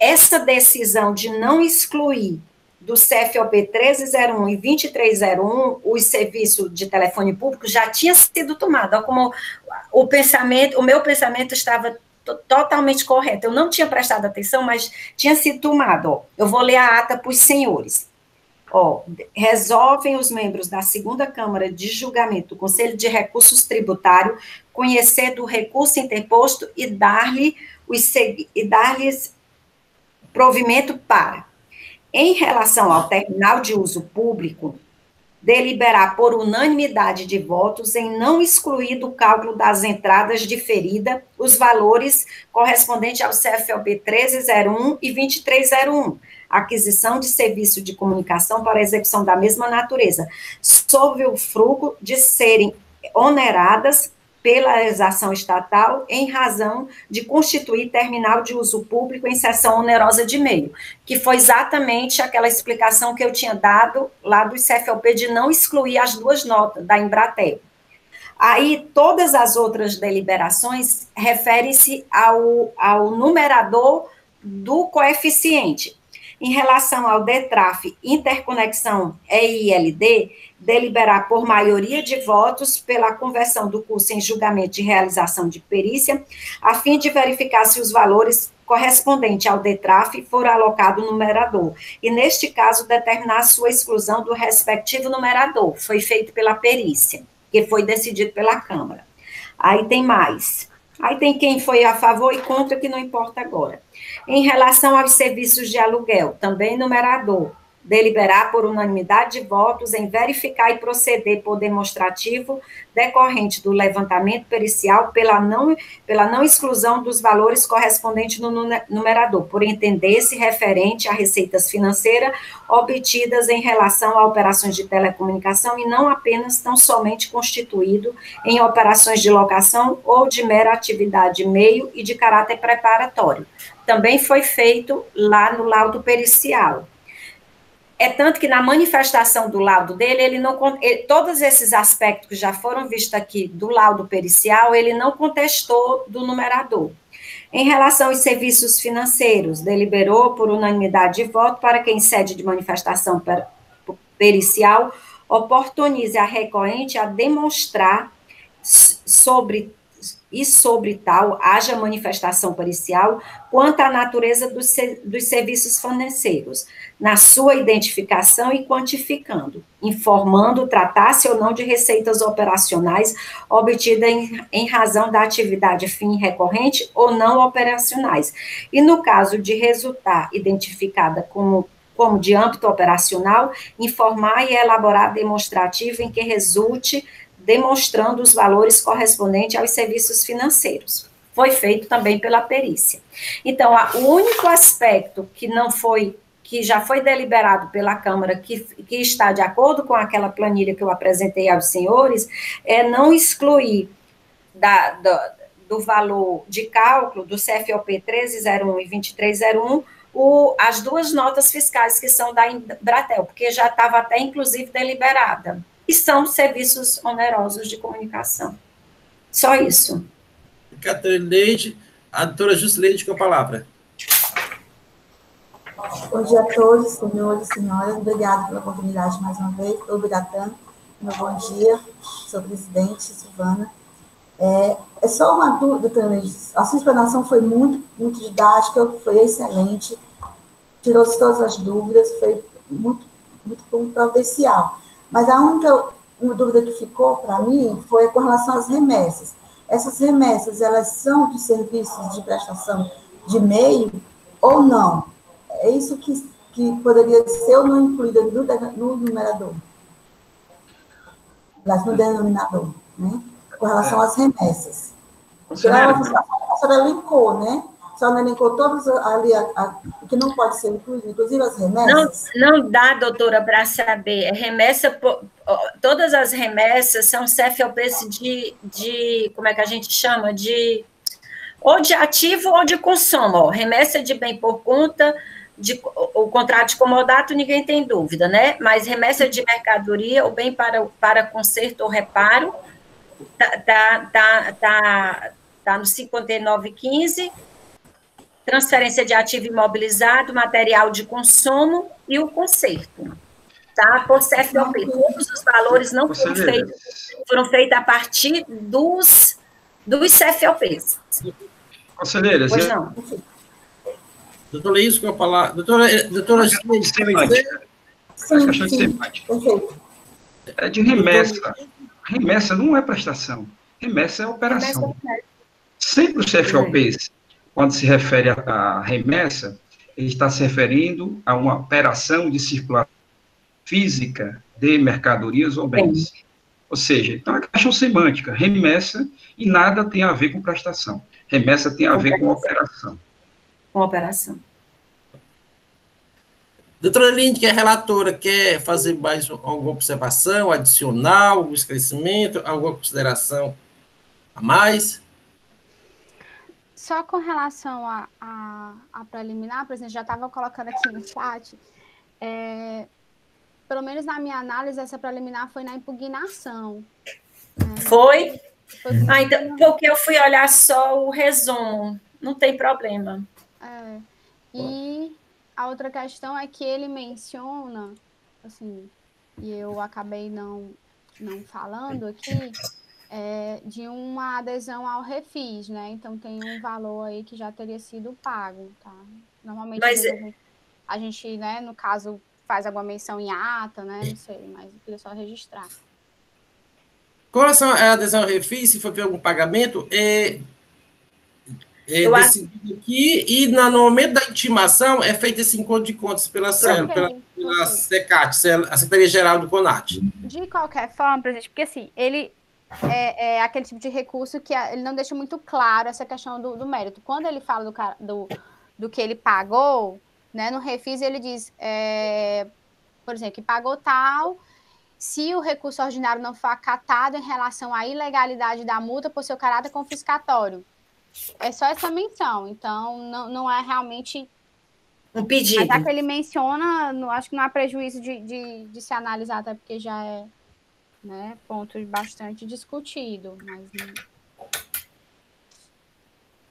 Essa decisão de não excluir do CFOP 1301 e 2301, os serviços de telefone público já tinha sido tomado, como o meu pensamento estava totalmente correto. Eu não tinha prestado atenção, mas tinha sido tomado. Eu vou ler a ata para os senhores. Resolvem os membros da segunda Câmara de Julgamento do Conselho de Recursos Tributários conhecer do recurso interposto e dar-lhes provimento para, em relação ao terminal de uso público, deliberar por unanimidade de votos em não excluir do cálculo das entradas diferidas os valores correspondentes ao CFOP 1301 e 2301, aquisição de serviço de comunicação para execução da mesma natureza, sob o fruto de serem oneradas pela legislação estatal em razão de constituir terminal de uso público em seção onerosa de meio, que foi exatamente aquela explicação que eu tinha dado lá do CFOP de não excluir as duas notas da Embratel. Aí, todas as outras deliberações referem-se ao numerador do coeficiente. Em relação ao DETRAF, interconexão EILD, deliberar por maioria de votos pela conversão do curso em julgamento de realização de perícia, a fim de verificar se os valores correspondentes ao DETRAF foram alocados no numerador, e, neste caso, determinar sua exclusão do respectivo numerador, foi feito pela perícia, que foi decidido pela Câmara. Aí tem mais. Aí tem quem foi a favor e contra, que não importa agora. Em relação aos serviços de aluguel, também numerador, deliberar por unanimidade de votos em verificar e proceder por demonstrativo decorrente do levantamento pericial pela não exclusão dos valores correspondentes no numerador, por entender-se referente a receitas financeiras obtidas em relação a operações de telecomunicação e não apenas tão somente constituído em operações de locação ou de mera atividade meio e de caráter preparatório. Também foi feito lá no laudo pericial. É tanto que na manifestação do laudo dele, todos esses aspectos que já foram vistos aqui do laudo pericial, ele não contestou do numerador. Em relação aos serviços financeiros, deliberou por unanimidade de voto para que, em sede de manifestação pericial, oportunize a recorrente a demonstrar sobre tal haja manifestação pericial quanto à natureza dos serviços financeiros, na sua identificação e quantificando, informando tratar-se ou não de receitas operacionais obtidas em razão da atividade fim recorrente ou não operacionais. E no caso de resultar identificada como de âmbito operacional, informar e elaborar demonstrativo em que resulte demonstrando os valores correspondentes aos serviços financeiros. Foi feito também pela perícia. Então, o único aspecto que já foi deliberado pela Câmara, que está de acordo com aquela planilha que eu apresentei aos senhores, é não excluir do valor de cálculo do CFOP 1301 e 2301 as duas notas fiscais que são da Embratel, porque já estava até, inclusive, deliberada. E são serviços onerosos de comunicação. Só isso. Catarina Leite, a doutora Jusceleide com a palavra. Bom dia a todos, senhores e senhoras. Obrigada pela oportunidade mais uma vez. Obrigada. Meu bom dia, sou presidente, Silvana. É só uma dúvida, doutora Leite. A sua explanação foi muito didática, foi excelente, tirou todas as dúvidas, foi muito providencial. Mas a única dúvida que ficou para mim foi com relação às remessas. Essas remessas, elas são de serviços de prestação de meio ou não? É isso que poderia ser ou não incluída no numerador? No denominador, né? Com relação às remessas. A senhora elencou, né? A senhora elencou todos ali, que não pode ser incluído, inclusive as remessas? Não dá, doutora, para saber. Todas as remessas são CFOPs de como é que a gente chama? Ou de ativo ou de consumo. Remessa de bem por conta, o contrato de comodato, ninguém tem dúvida, né? Mas remessa de mercadoria, ou bem para conserto ou reparo, tá no 5915, transferência de ativo imobilizado, material de consumo e o conserto. Tá? Por CFOP, todos os valores não foram feitos a partir dos CFOPs. Conselheira, pois não. Doutora Leís, com a palavra. Doutora é de remessa. Remessa não é prestação. Remessa é operação. Sempre os CFOPs, quando se refere à remessa, ele está se referindo a uma operação de circulação física de mercadorias ou bens. Ou seja, então é questão semântica. Remessa e nada tem a ver com prestação. Remessa tem a ver com operação. Com operação. Doutora Linde, que é relatora, quer fazer mais alguma observação adicional, algum esclarecimento, alguma consideração a mais? Só com relação a preliminar, presidente, já estava colocando aqui no chat, pelo menos na minha análise, essa preliminar foi na impugnação. Né? Foi? Então, porque eu fui olhar só o resumo, não tem problema. E a outra questão é que ele menciona, assim, e eu acabei não falando aqui, de uma adesão ao refis, né? Então, tem um valor aí que já teria sido pago, tá? Normalmente, a gente, né, no caso, faz alguma menção em ata, né? Não sei, mas eu queria só registrar. Com relação à adesão ao refis, se for ver algum pagamento, decidido aqui, e no momento da intimação é feito esse encontro de contas pela SECAT, a Secretaria-Geral do CONAT. De qualquer forma, presidente, porque assim, ele é aquele tipo de recurso que ele não deixa muito claro essa questão do mérito. Quando ele fala do que ele pagou, né, no refis ele diz, por exemplo, que pagou tal, se o recurso ordinário não for acatado em relação à ilegalidade da multa por seu caráter confiscatório. É só essa menção, então não é realmente Um pedido. Mas já que ele menciona, acho que não há prejuízo de se analisar, até porque já é, né, ponto bastante discutido. Mas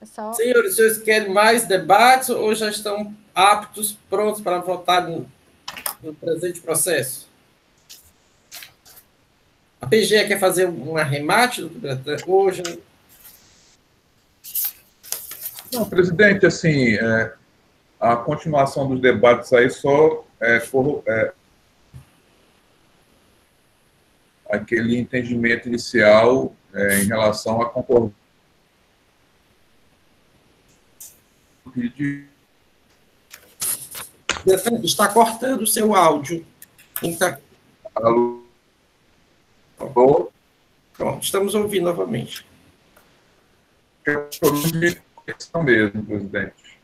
é só... Senhores, vocês querem mais debates ou já estão aptos, prontos para votar no presente processo? A PGE quer fazer um arremate, doutor Bertrand, hoje? Não, presidente, assim, a continuação dos debates aí só aquele entendimento inicial em relação à concordância. Está cortando o seu áudio. Alô? Pronto, estamos ouvindo novamente. É um problema de conexão mesmo, presidente.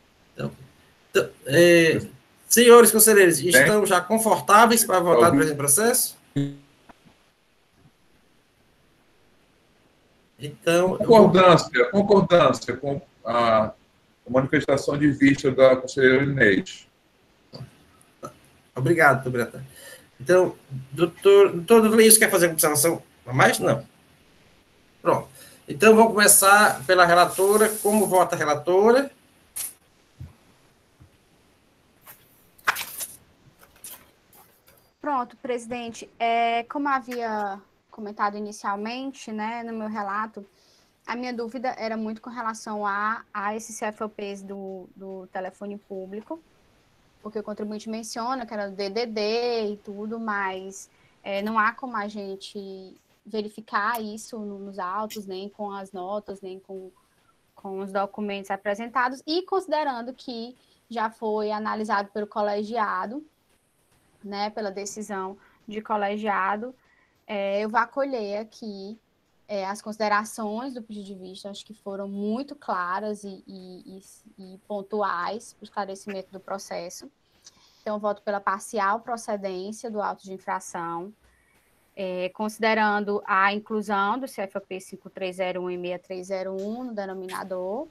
Senhores conselheiros, estão já confortáveis para votar no presente processo? Então, concordância com a manifestação de vista da conselheira Inês. Obrigado, doutor Bertrand. Então, doutor Leis, quer fazer observação a mais? Não. Pronto. Então, vamos começar pela relatora. Como vota a relatora? Pronto, presidente. Como havia comentado inicialmente, né, no meu relato, a minha dúvida era muito com relação a esses CFOPs do telefone público, porque o contribuinte menciona que era do DDD e tudo, mas não há como a gente verificar isso nos autos, nem com as notas, nem com os documentos apresentados, e considerando que já foi analisado pelo colegiado, né, pela decisão de colegiado, eu vou acolher aqui as considerações do pedido de vista, acho que foram muito claras e pontuais para o esclarecimento do processo. Então, eu voto pela parcial procedência do auto de infração, considerando a inclusão do CFOP 5301 e 6301 no denominador,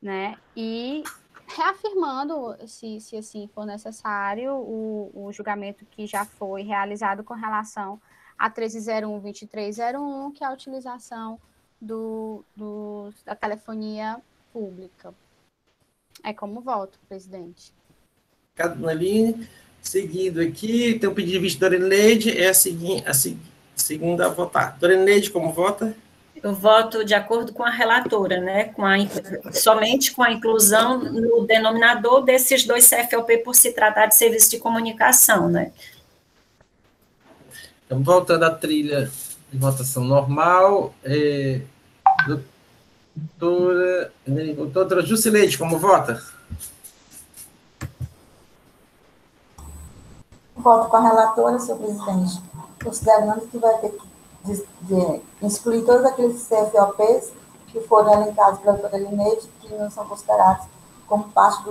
né, e reafirmando, se assim for necessário, o julgamento que já foi realizado com relação a 1301 e 2301, que é a utilização da telefonia pública. É como voto, presidente. Obrigado, Dona Aline. Seguindo aqui, tem um pedido de vista da Dona Neide, é a segunda a votar. Dona Neide, como vota? Eu voto de acordo com a relatora, né? Somente com a inclusão no denominador desses dois CFOP por se tratar de serviço de comunicação, né? Então, voltando à trilha de votação normal, doutora Jusileide, como vota? Voto com a relatora, senhor presidente, considerando que vai ter que excluir todos aqueles CFOPs que foram elencados pela doutora Lineide, que não são considerados como parte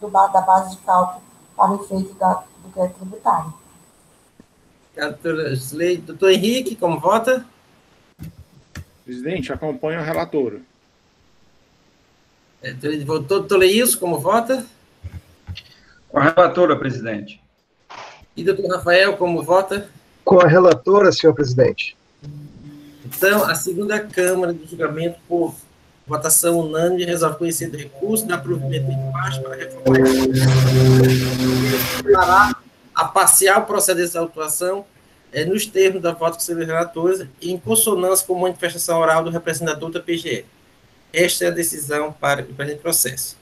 da base de cálculo para o efeito do crédito tributário. Doutora Jusileide. Doutor Henrique, como vota? Presidente, acompanho a relatora. Doutor Leilson, como vota? Com a relatora, presidente. E doutor Rafael, como vota? Com a relatora, senhor presidente. Então, a segunda Câmara de Julgamento, por votação unânime, resolve conhecer do recurso, dar provimento em parte para reformar a parcial procedência da autuação nos termos da voto dos relatores e em consonância com a manifestação oral do representador da PGE. Esta é a decisão para o presente processo.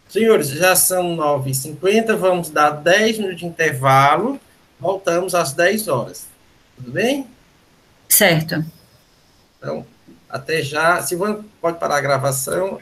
Senhores, já são 9h50, vamos dar 10 minutos de intervalo, voltamos às 10 horas. Tudo bem? Certo. Então, até já. Silvana, pode parar a gravação.